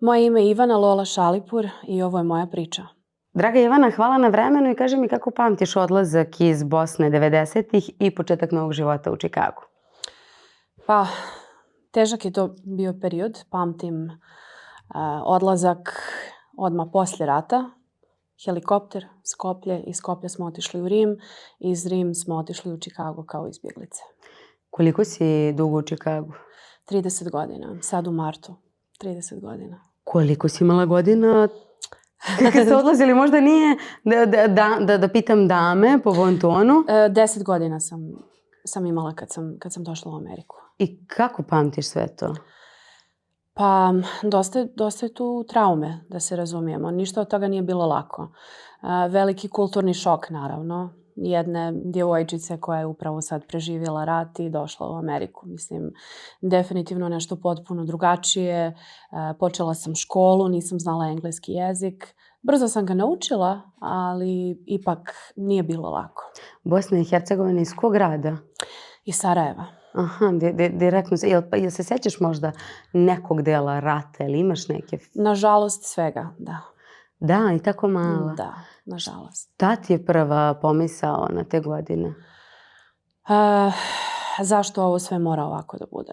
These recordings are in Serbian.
Moje ime je Ivana Lola Šalipur i ovo je moja priča. Draga Ivana, hvala na vremenu i kaži mi kako pamtiš odlazak iz Bosne 90-ih i početak novog života u Čikagu? Pa, težak je to bio period. Pamtim odlazak odmah poslije rata. Helikopter, Skoplje. Iz Skoplja smo otišli u Rim. Iz Rim smo otišli u Čikagu kao izbjeglice. Koliko si dugo u Čikagu? 30 godina. Sad u martu. 30 godina. Koliko si imala godina? Kada ste odlazili, možda nije da pitam dame po Vontonu. 10 godina sam imala kad sam došla u Ameriku. I kako pamtiš sve to? Pa, dosta je tu traume, da se razumijemo. Ništa od toga nije bilo lako. Veliki kulturni šok, naravno. Jedne djevojčice koja je upravo sad preživjela rat i došla u Ameriku. Mislim, definitivno nešto potpuno drugačije. Počela sam školu, nisam znala engleski jezik. Brzo sam ga naučila, ali ipak nije bilo lako. Bosna i Hercegovina iz kog grada? Iz Sarajeva. Aha, direktno. Jel se sjećaš možda nekog dela rata ili imaš neke? Nažalost svega, da. Da, i tako mala. Da, nažalost. Šta ti je prva pomisao na te godine? Zašto ovo sve mora ovako da bude?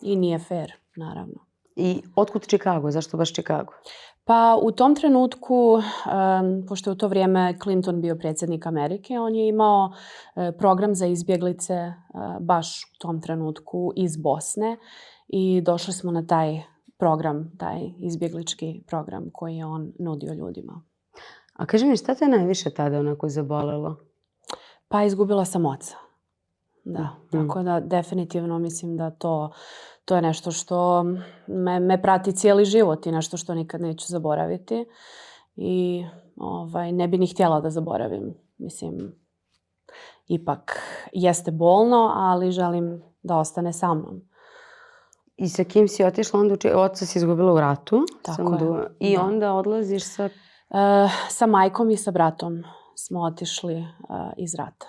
I nije fair, naravno. I otkud Čikago? Zašto baš Čikago? Pa u tom trenutku, pošto je u to vrijeme Clinton bio predsjednik Amerike, on je imao program za izbjeglice baš u tom trenutku iz Bosne i došli smo na taj program, taj izbjeglički program koji je on nudio ljudima. A kaži mi, šta te najviše tada onako zabolelo? Pa izgubila sam oca. Da, tako da definitivno mislim da to je nešto što me prati cijeli život i nešto što nikad neću zaboraviti. I ne bi ni htjela da zaboravim. Mislim, ipak jeste bolno, ali želim da ostane sa mnom. I sa kim si otišla onda? Oca si izgubila u ratu. Tako je. I onda odlaziš sa... Sa majkom i sa bratom smo otišli iz rata.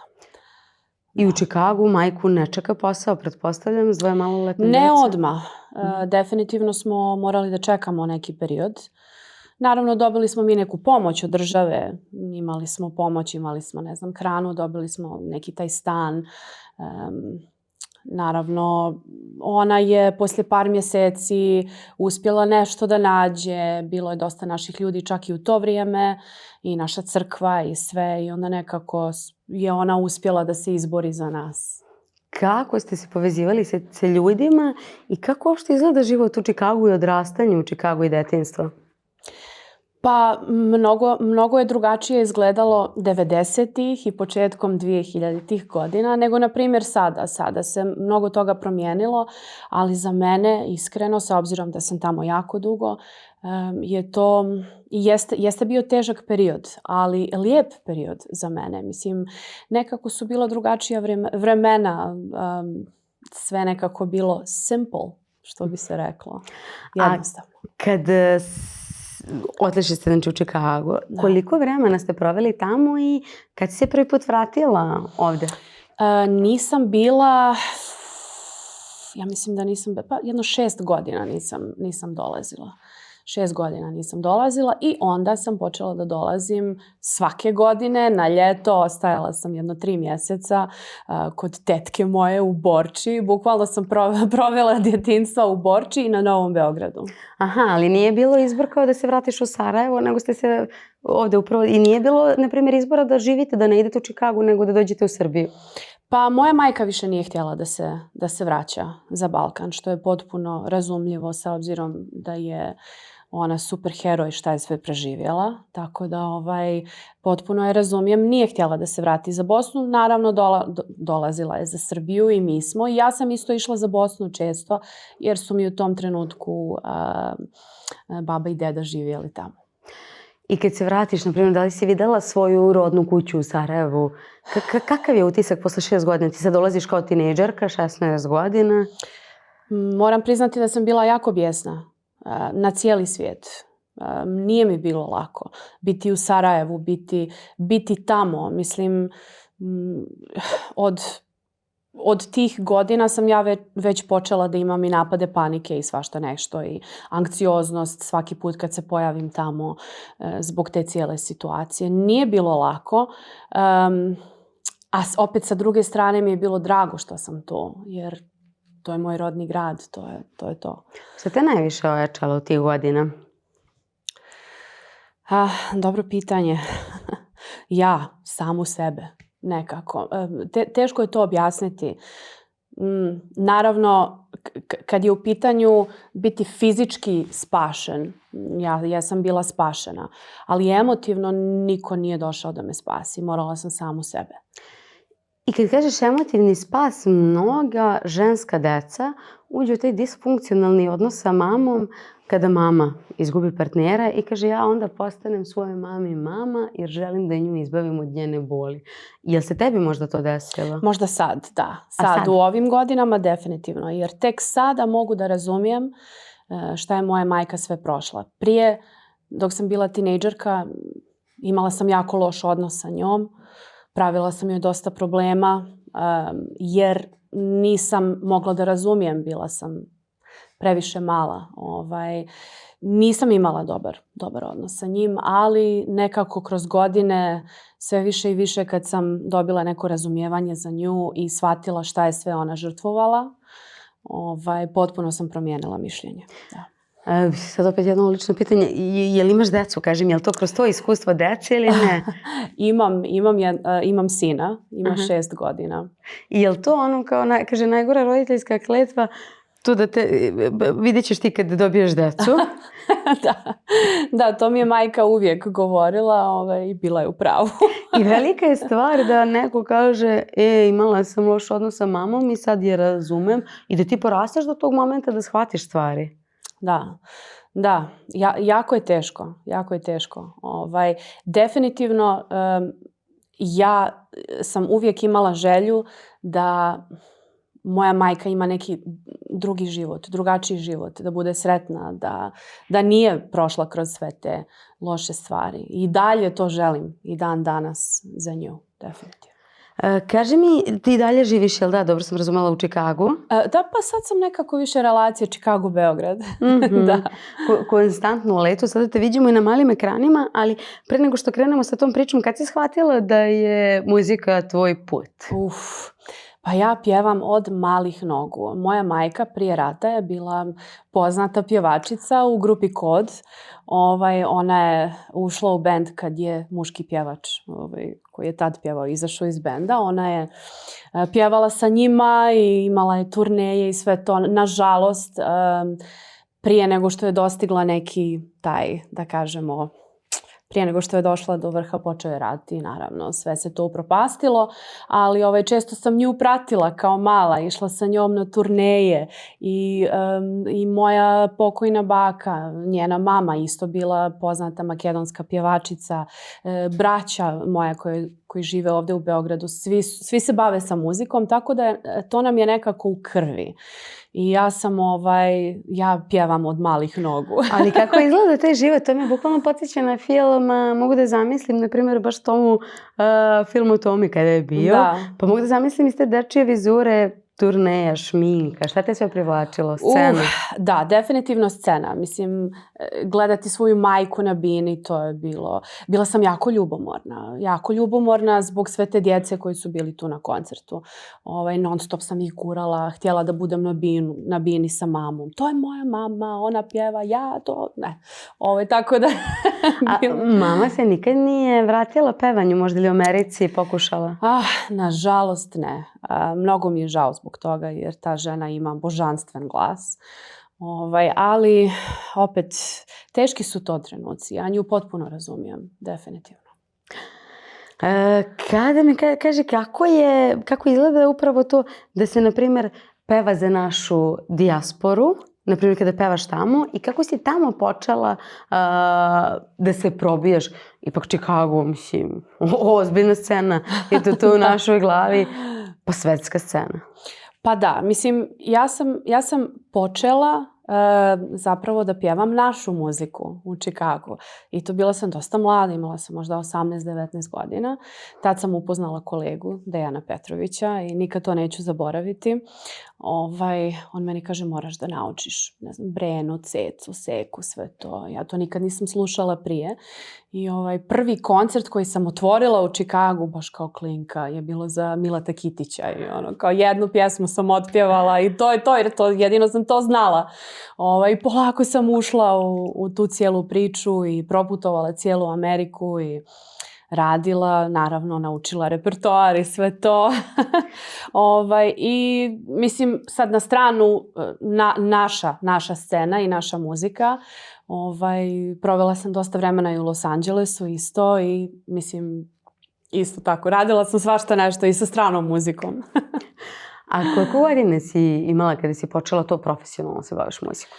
I u Čikagu majku ne čeka posao, pretpostavljam, s dvoje maloletne djece? Ne odmah. Definitivno smo morali da čekamo neki period. Naravno, dobili smo mi neku pomoć od države. Imali smo pomoć, imali smo, ne znam, hranu, dobili smo neki taj stan. Naravno, ona je poslije par mjeseci uspjela nešto da nađe. Bilo je dosta naših ljudi čak i u to vrijeme. I naša crkva i sve. I onda nekako je ona uspjela da se izbori za nas. Kako ste se povezivali sa ljudima i kako uopšte izgleda život u Čikagu i odrastanje u Čikagu i detinjstvo? Pa mnogo je drugačije izgledalo 90-ih i početkom 2000-ih godina nego, na primjer, sada. Sada se mnogo toga promijenilo, ali za mene, iskreno, sa obzirom da sam tamo jako dugo, jeste bio težak period, ali lijep period za mene. Mislim, nekako su bila drugačija vremena, sve nekako bilo simple, što bi se reklo. Jednostavno. A kad otišli ste znači u Čikagu, koliko vremena ste proveli tamo i kad si se prvi put vratila ovdje? Nisam bila, ja mislim da nisam, pa jedno 6 godina nisam dolazila. 6 godina nisam dolazila i onda sam počela da dolazim svake godine na ljeto. Ostajala sam jedno 3 mjeseca kod tetke moje u Borči. Bukvalno sam provela djetinjstva u Borči i na Novom Beogradu. Aha, ali nije bilo izbor kao da se vratiš u Sarajevo, nego ste se ovdje upravo... I nije bilo, na primjer, izbora da živite, da ne idete u Čikagu, nego da dođete u Srbiju? Pa moja majka više nije htjela da se vraća za Balkan, što je potpuno razumljivo sa obzirom da je ona super heroj šta je sve preživjela. Tako da potpuno je razumijem. Nije htjela da se vrati za Bosnu. Naravno, dolazila je za Srbiju i mi smo. I ja sam isto išla za Bosnu često jer su mi u tom trenutku baba i deda živjeli tamo. I kad se vratiš, na primjer, da li si vidjela svoju rodnu kuću u Sarajevu? Kakav je utisak posle 6 godina? Ti sad dolaziš kao tinejdžerka, 16 godina. Moram priznati da sam bila jako bijesna na cijeli svijet. Nije mi bilo lako biti u Sarajevu, biti tamo. Mislim, od od tih godina sam ja već počela da imam i napade panike i svašta nešto i anksioznost svaki put kad se pojavim tamo zbog te cijele situacije. Nije bilo lako, a opet sa druge strane mi je bilo drago što sam tu, jer to je moj rodni grad, to je to. Što te najviše ojačalo u tih godina? Dobro pitanje. Ja, samu sebe, nekako. Teško je to objasniti. Naravno, kad je u pitanju biti fizički spašen, ja sam bila spašena, ali emotivno niko nije došao da me spasi. Morala sam samu sebe. I kad kažeš emotivni spas, mnoga ženska deca uđu u taj disfunkcionalni odnos sa mamom kada mama izgubi partnera i kaže ja onda postanem svojoj mami mama jer želim da nju izbavim od njene boli. Jel se tebi možda to desilo? Možda sad, da. Sad u ovim godinama definitivno. Jer tek sada mogu da razumijem šta je moja majka sve prošla. Prije, dok sam bila tinejdžerka, imala sam jako loš odnos sa njom. Pravila sam joj dosta problema jer nisam mogla da razumijem. Bila sam previše mala. Nisam imala dobar odnos sa njim, ali nekako kroz godine sve više i više kad sam dobila neko razumijevanje za nju i shvatila šta je sve ona žrtvovala, potpuno sam promijenila mišljenje. Da. Sad opet jedno lično pitanje, je li imaš decu, kažem, je li to kroz to iskustvo dece ili ne? Imam sina, ima 6 godina. I je li to ono kao, kaže, najgora roditeljska kletva, tu da vidjet ćeš ti kad dobiješ decu? Da, to mi je majka uvijek govorila i bila je u pravu. I velika je stvar da neko kaže imala sam loš odnos sa mamom i sad je razumem i da ti porasteš do tog momenta da shvatiš stvari. Da, jako je teško. Definitivno ja sam uvijek imala želju da moja majka ima neki drugi život, drugačiji život, da bude sretna, da nije prošla kroz sve te loše stvari. I dalje to želim i dan danas za nju, definitivno. Kaži mi, ti dalje živiš, jel da? Dobro sam razumela, u Čikagu. Da, pa sad sam nekako više relacije Čikago-Beograd. Da. Konstantno u letu, sada te vidimo i na malim ekranima, ali pre nego što krenemo sa tom pričom, kad si shvatila da je muzika tvoj put? Pa ja pjevam od malih nogu. Moja majka prije rata je bila poznata pjevačica u grupi Kod. Ona je ušla u bend kad je muški pjevač koji je tad pjevao izašao iz benda. Ona je pjevala sa njima i imala je turneje i sve to. Nažalost, prije nego što je dostigla neki taj, da kažemo, prije nego što je došla do vrha počeo je rat i naravno sve se to upropastilo, ali često sam nju pratila kao mala, išla sa njom na turneje i moja pokojna baka, njena mama isto bila poznata makedonska pjevačica, braća moja koji žive ovdje u Beogradu, svi se bave sa muzikom, tako da to nam je nekako u krvi. I ja sam ja pjevam od malih nogu. Ali kako izgleda taj život? To me bukvalno podsjeća na film, mogu da zamislim, na primjer, baš tomu filmu Tomi kada je bio. Da. Pa mogu da zamislim iz te dečije vizure, turneja, šminka, šta te sve privlačilo? Scena? Da, definitivno scena. Mislim, gledati svoju majku na bini, to je bilo... Bila sam jako ljubomorna zbog sve te djece koji su bili tu na koncertu. Non stop sam ih gurala, htjela da budem na bini sa mamom. To je moja mama, ona pjeva, ja to... Ne. Tako da... Mama se nikad nije vratila pevanju, možda li u Americi pokušala? Nažalost ne. Mnogo mi je žao zbog toga jer ta žena ima božanstven glas. Ali opet teški su to trenuci. Ja nju potpuno razumijem, definitivno. Kada mi kaže kako izgleda upravo to da se, na primjer, peva za našu dijasporu, na primjer kada pevaš tamo, i kako si tamo počela da se probijaš, ipak Chicago, mislim, ozbiljna scena, je to u našoj glavi, pa svetska scena. Pa da, mislim, ja sam počela zapravo da pjevam našu muziku u Čikagu. I to bila sam dosta mlada, imala sam možda 18-19 godina. Tad sam upoznala kolegu Dejana Petrovića i nikad to neću zaboraviti. On meni kaže, moraš da naučiš, ne znam, Brenu, Cecu, Seku, sve to. Ja to nikad nisam slušala prije. I prvi koncert koji sam otvorila u Čikagu, baš kao klinka, je bilo za Mileta Kitića. I kao jednu pjesmu sam otpjevala i to je to, jer jedino sam to znala. I polako sam ušla u tu cijelu priču i proputovala cijelu Ameriku i radila, naravno naučila repertoar i sve to. I mislim sad na stranu naša scena i naša muzika. Provela sam dosta vremena i u Los Angelesu isto i mislim isto tako. Radila sam svašta nešto i sa stranom muzikom. A koliko godine si imala kada si počela to profesionalno se baviš muzikom?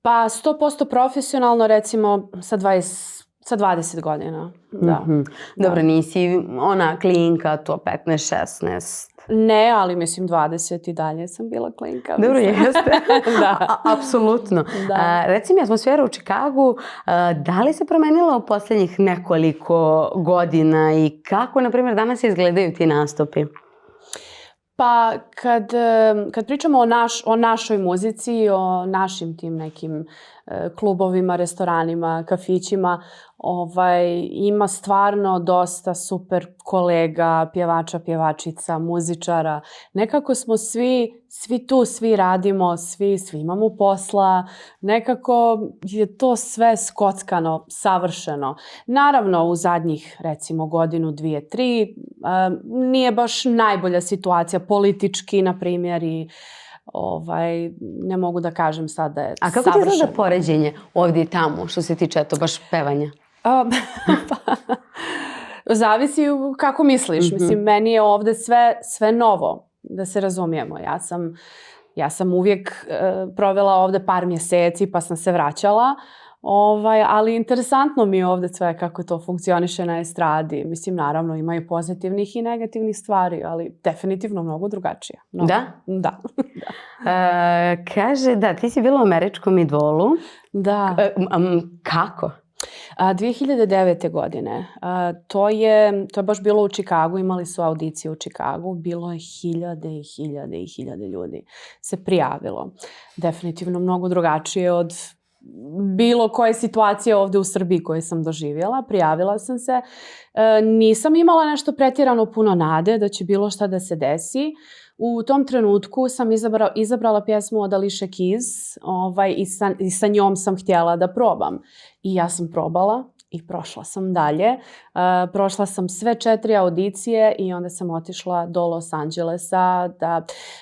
Pa 100% profesionalno recimo sa 20 godina. Da. Dobro, nisi ona klinka, to 15-16. Ne, ali mislim 20 i dalje sam bila klinka. Dobro, jeste. Da. Apsolutno. Da. Reci mi, atmosfera u Čikagu, da li se promenila u posljednjih nekoliko godina i kako, na primjer, danas izgledaju ti nastupi? Pa kad pričamo o našoj muzici, o našim tim nekim klubovima, restoranima, kafićima, ima stvarno dosta super kolega, pjevača, pjevačica, muzičara. Nekako smo svi tu, svi radimo, svi imamo posla. Nekako je to sve skockano, savršeno. Naravno, u zadnjih, recimo, godinu, 2, 3, nije baš najbolja situacija politički, na primjer, i ne mogu da kažem sad da je savršeno. A kako ti izgleda poređenje ovdje i tamo, što se tiče baš pevanja? Zavisi kako misliš. Mislim, meni je ovdje sve novo, da se razumijemo. Ja sam uvijek provela ovdje par mjeseci pa sam se vraćala. Ali interesantno mi je ovdje sve kako to funkcioniše na estradi. Mislim, naravno, ima i pozitivnih i negativnih stvari, ali definitivno mnogo drugačije. Mnogo. Da? Da. Kaže, da, ti si bila u Američkom Idolu. Da. Kako? 2009. godine. To je baš bilo u Čikagu, imali su audiciju u Čikagu, bilo je hiljade i hiljade i hiljade ljudi se prijavilo. Definitivno mnogo drugačije od bilo koje situacije ovdje u Srbiji koje sam doživjela. Prijavila sam se. Nisam imala nešto pretjerano puno nade da će bilo šta da se desi. U tom trenutku sam izabrala pjesmu od Alicia Keys i sa njom sam htjela da probam. I ja sam probala i prošla sam dalje. Prošla sam sve 4 audicije i onda sam otišla do Los Angelesa.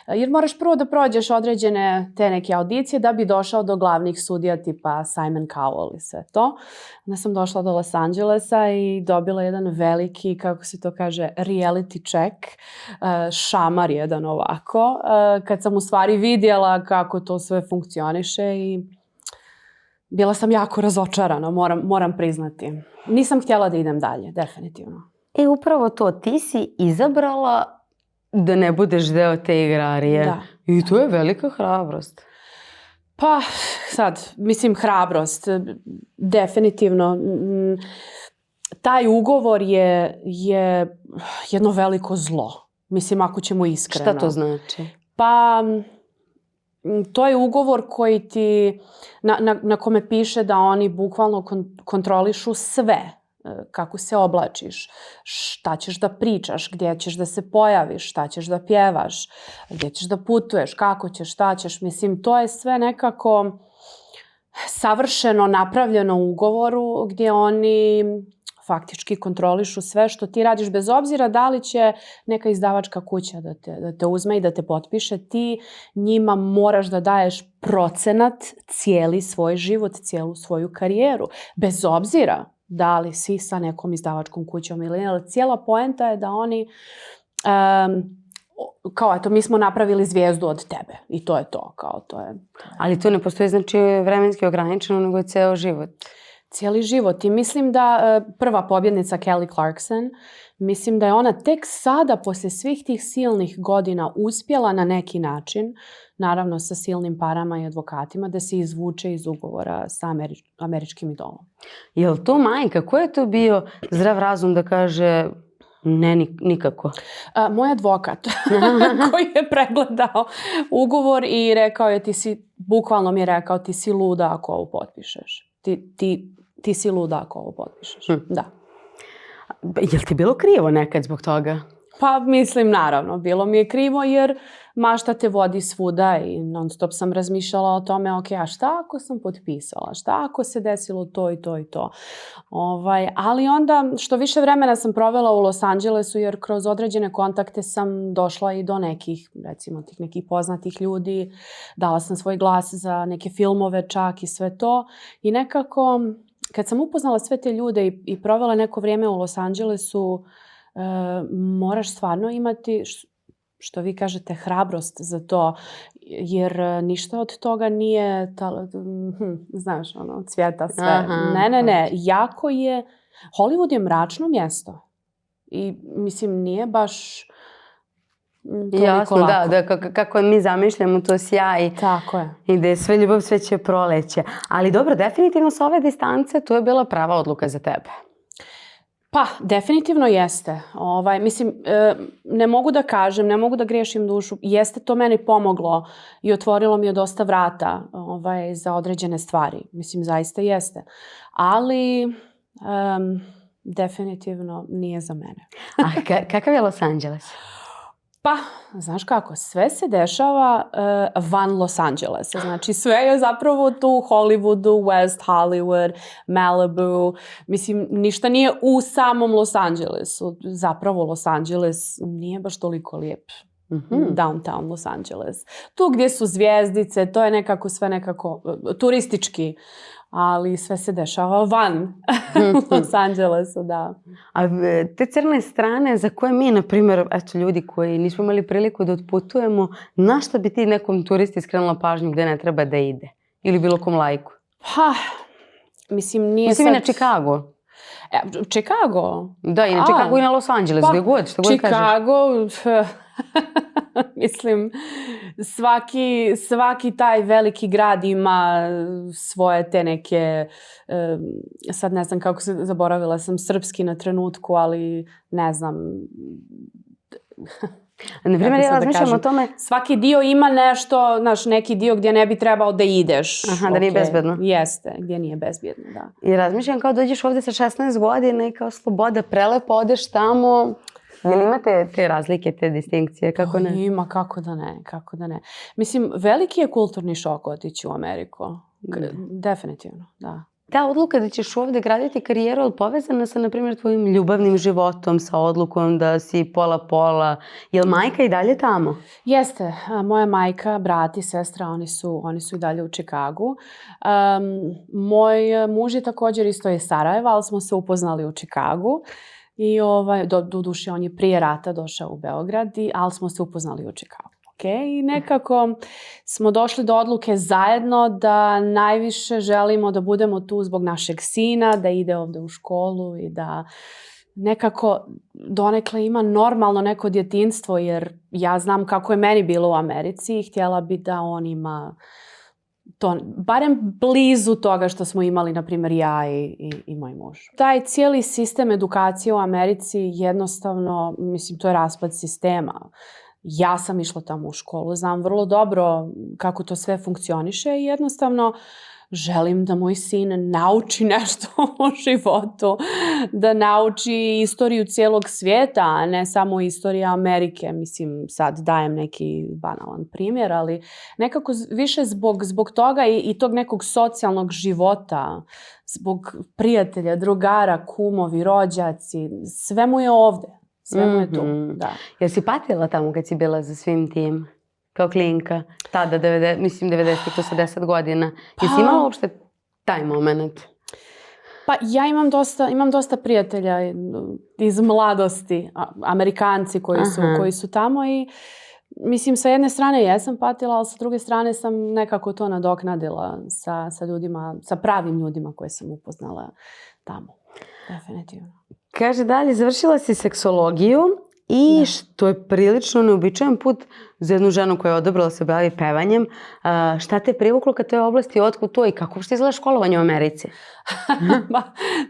Jer moraš prvo da prođeš određene te neke audicije da bi došao do glavnih sudija tipa Simon Cowell i sve to. Onda sam došla do Los Angelesa i dobila jedan veliki, kako se to kaže, reality check. Šamar jedan ovako. Kad sam u stvari vidjela kako to sve funkcioniše i bila sam jako razočarana, moram priznati. Nisam htjela da idem dalje, definitivno. Upravo to, ti si izabrala da ne budeš deo te igrarije. Da. I to je velika hrabrost. Pa, sad, mislim, hrabrost, definitivno. Taj ugovor je jedno veliko zlo. Mislim, ako ćemo iskreno. Šta to znači? Pa, to je ugovor koji ti, na kome piše da oni bukvalno kontrolišu sve. Kako se oblačiš, šta ćeš da pričaš, gdje ćeš da se pojaviš, šta ćeš da pjevaš, gdje ćeš da putuješ, kako ćeš, šta ćeš. Mislim, to je sve nekako savršeno napravljeno u ugovoru gdje oni faktički kontrolišu sve što ti radiš, bez obzira da li će neka izdavačka kuća da te uzme i da te potpiše. Ti njima moraš da daješ procenat cijeli svoj život, cijelu svoju karijeru. Bez obzira da li si sa nekom izdavačkom kućom ili ne. Ali cijela poenta je da oni kao eto, mi smo napravili zvijezdu od tebe i to je to. Ali to ne postoji znači vremenski ograničeno, nego je ceo život. cijeli život. I mislim da prva pobjednica Kelly Clarkson, mislim da je ona tek sada, poslije svih tih silnih godina, uspjela na neki način, naravno sa silnim parama i advokatima, da se izvuče iz ugovora sa američkim idolom. Je li to majka? Ko je to bio zdrav razum da kaže ne, nikako? Moj advokat koji je pregledao ugovor i rekao je bukvalno mi je rekao ti si luda ako ovo potpišeš. Ti si luda ako ovo potpišeš. Da. Je li ti bilo krivo nekad zbog toga? Pa mislim, naravno, bilo mi je krivo jer mašta te vodi svuda i non stop sam razmišljala o tome, ok, a šta ako sam potpisala, šta ako se desilo to i to i to. Ali onda što više vremena sam provela u Los Angelesu jer kroz određene kontakte sam došla i do nekih, recimo tih nekih poznatih ljudi, dala sam svoj glas za neke filmove čak i sve to i nekako kad sam upoznala sve te ljude i provela neko vrijeme u Los Angelesu, moraš stvarno imati, što vi kažete, hrabrost za to, jer ništa od toga nije, znaš, cvjeta sve. Aha. Ne, jako je, Hollywood je mračno mjesto i mislim nije baš toliko jasno, lako. da, kako mi zamišljamo to sjaj. Tako je. I da je sve ljubav, sve će proleće. Ali dobro, definitivno sa ove distance to je bila prava odluka za tebe. Pa, definitivno jeste. Mislim, ne mogu da kažem, ne mogu da griješim dušu. Jeste to meni pomoglo i otvorilo mi je dosta vrata za određene stvari. Mislim, zaista jeste. Ali, definitivno nije za mene. A kakav je Los Angeles? Pa, znaš kako, sve se dešava van Los Angelesa. Znači, sve je zapravo tu u Hollywoodu, West Hollywood, Malibu. Mislim, ništa nije u samom Los Angelesu. Zapravo Los Angeles nije baš toliko lijep. Downtown Los Angeles. Tu gdje su zvjezdice, to je nekako sve nekako turistički. Ali sve se dešava van Los Angelesa, da. A te crne strane za koje mi, na primjer, ljudi koji nismo imali priliku da otputujemo, na šta bi ti nekom turisti skrenula pažnju gdje ne treba da ide? Ili bilo kom lajku? Pa, mislim i na Chicago. Chicago? Da, i na Chicago i na Los Angeles, gdje god, što god kažeš. Chicago, mislim, svaki taj veliki grad ima svoje te neke, sad ne znam kako se, zaboravila sam srpski na trenutku, ali ne znam. Na primjer, ja razmišljam o tome. Svaki dio ima nešto, neki dio gdje ne bi trebao da ideš. Aha, da nije bezbedno. Jeste, gdje nije bezbedno, da. I razmišljam kao dođeš ovdje sa 16 godina i kao sloboda, prelepo, odeš tamo. Jel imate te razlike, te distinkcije? Kako ne? Ima, kako da ne. Mislim, veliki je kulturni šok otići u Ameriku. Definitivno, da. Ta odluka da ćeš ovdje graditi karijeru, ali povezana sa, na primjer, tvojim ljubavnim životom, sa odlukom da si pola-pola. Je li majka i dalje tamo? Jeste. Moja majka, brat i sestra, oni su i dalje u Chicagu. Moj muž je također isto iz Sarajeva, ali smo se upoznali u Chicagu. I doduše on je prije rata došao u Beograd, ali smo se upoznali u Chicagu. I nekako smo došli do odluke zajedno da najviše želimo da budemo tu zbog našeg sina, da ide ovdje u školu i da nekako donekle ima normalno neko djetinjstvo, jer ja znam kako je meni bilo u Americi i htjela bi da on ima to, barem blizu toga što smo imali, na primjer, ja i moj muž. Taj cijeli sistem edukacije u Americi jednostavno, mislim, to je raspad sistema. Ja sam išla tamo u školu, znam vrlo dobro kako to sve funkcioniše i jednostavno želim da moj sin nauči nešto o životu, da nauči istoriju cijelog svijeta, a ne samo istoriju Amerike. Mislim, sad dajem neki banalan primjer, ali nekako više zbog toga i tog nekog socijalnog života, zbog prijatelja, drugara, kumovi, rođaci, sve mu je ovdje. Sve mu je tu, da. Jel si patila tamo kad si bila za svim tim? Kao klinka? Tada, 90, to sa 10 godina. Jesi imala uopšte taj moment? Pa ja imam dosta prijatelja iz mladosti, Amerikanci koji su tamo i mislim, sa jedne strane jesam patila, ali sa druge strane sam nekako to nadoknadila sa ljudima, sa pravim ljudima koje sam upoznala tamo. Definitivno. Kaže dalje, završila si seksologiju i što je prilično neobičajan put za jednu ženu koja je odabrala se bavi pevanjem. Šta te privuklo ka toj oblasti, otkud to i kako što izgleda školovanje u Americi?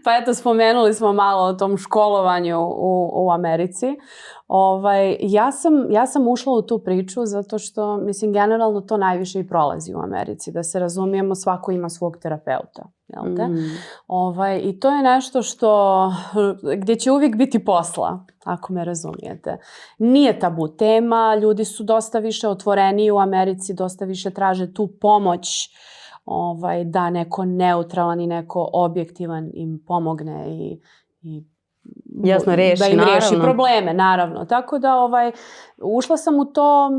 Pa eto, spomenuli smo malo o tom školovanju u Americi. Ja sam ušla u tu priču zato što, mislim, generalno to najviše i prolazi u Americi. Da se razumijemo, svako ima svog terapeuta. Jel te? I to je nešto gdje će uvijek biti posla, ako me razumijete. Nije tabu tema, ljudi su dosta više otvoreniji u Americi, dosta više traže tu pomoć da neko neutralan i neko objektivan im pomogne i jasno, reši, da im naravno. riješi probleme, naravno. Tako da ušla sam u to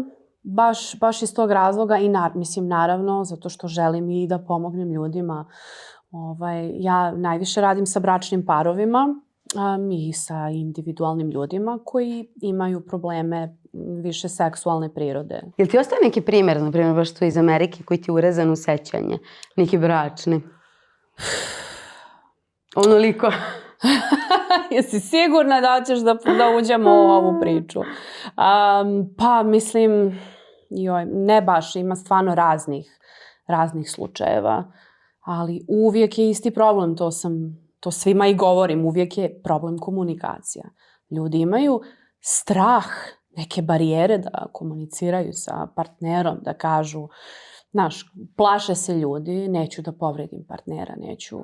baš iz tog razloga i mislim naravno zato što želim i da pomognem ljudima. Ja najviše radim sa bračnim parovima i sa individualnim ljudima koji imaju probleme više seksualne prirode. Jel ti ostaje neki primjer, na primjer baš to iz Amerike, koji ti je urezan u sećanje? Neki bračni? Onoliko. Jesi sigurna da ćeš da uđemo u ovu priču? Pa mislim, ne baš, ima stvarno raznih slučajeva, ali uvijek je isti problem, to svima i govorim, uvijek je problem komunikacija. Ljudi imaju strah, neke barijere da komuniciraju sa partnerom, da kažu, znaš, plaše se ljudi, neću da povredim partnera, neću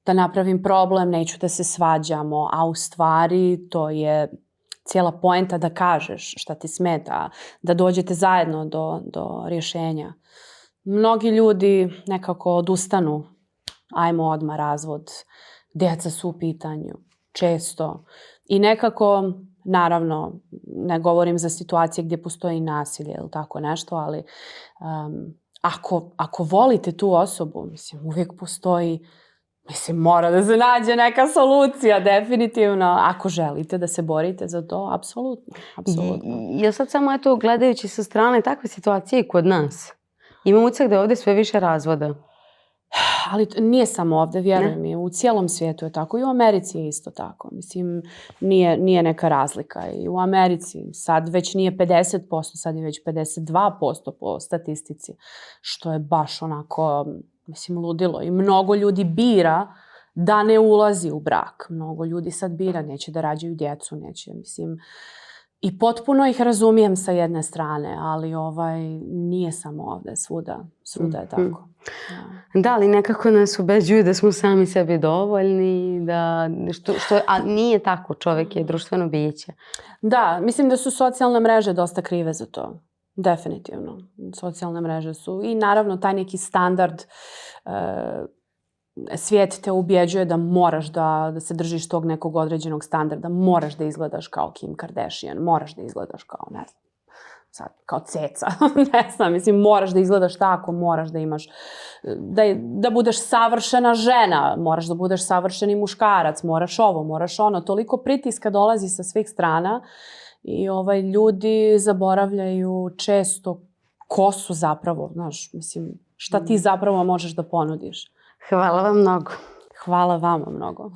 da napravim problem, neću da se svađamo, a u stvari to je cijela poenta da kažeš šta ti smeta, da dođete zajedno do rješenja. Mnogi ljudi nekako odustanu, ajmo odmah razvod, djeca su u pitanju, često. I nekako, naravno, ne govorim za situacije gdje postoji nasilje ili tako nešto, ali ako volite tu osobu, mislim, uvijek postoji, mislim, mora da se nađe neka solucija, definitivno. Ako želite da se borite za to, apsolutno. Jel sad samo eto, gledajući sa strane takve situacije i kod nas? Imam utisak da je ovdje sve više razvoda. Ali nije samo ovdje, vjerujem mi, u cijelom svijetu je tako. I u Americi je isto tako. Mislim, nije neka razlika. I u Americi sad već nije 50%, sad je već 52% po statistici. Što je baš onako, mislim, ludilo. I mnogo ljudi bira da ne ulazi u brak. Mnogo ljudi sad bira, neće da rađaju djecu, neće, mislim. I potpuno ih razumijem sa jedne strane, ali nije samo ovdje, svuda je tako. Da, ali nekako nas ubeđuju da smo sami sebi dovoljni, a nije tako, čovjek je društveno biće. Da, mislim da su socijalne mreže dosta krive za to. Definitivno. Socijalne mreže su i naravno taj neki standard, svijet te ubjeđuje da moraš da se držiš tog nekog određenog standarda, moraš da izgledaš kao Kim Kardashian, moraš da izgledaš kao, ne znam, sad, kao ceca, ne znam, mislim, moraš da izgledaš tako, moraš da imaš, da budeš savršena žena, moraš da budeš savršeni muškarac, moraš ovo, moraš ono, toliko pritiska dolazi sa svih strana i ljudi zaboravljaju često ko su zapravo, znaš, mislim, šta ti zapravo možeš da ponudiš. Hvala vam mnogo. Hvala vama mnogo.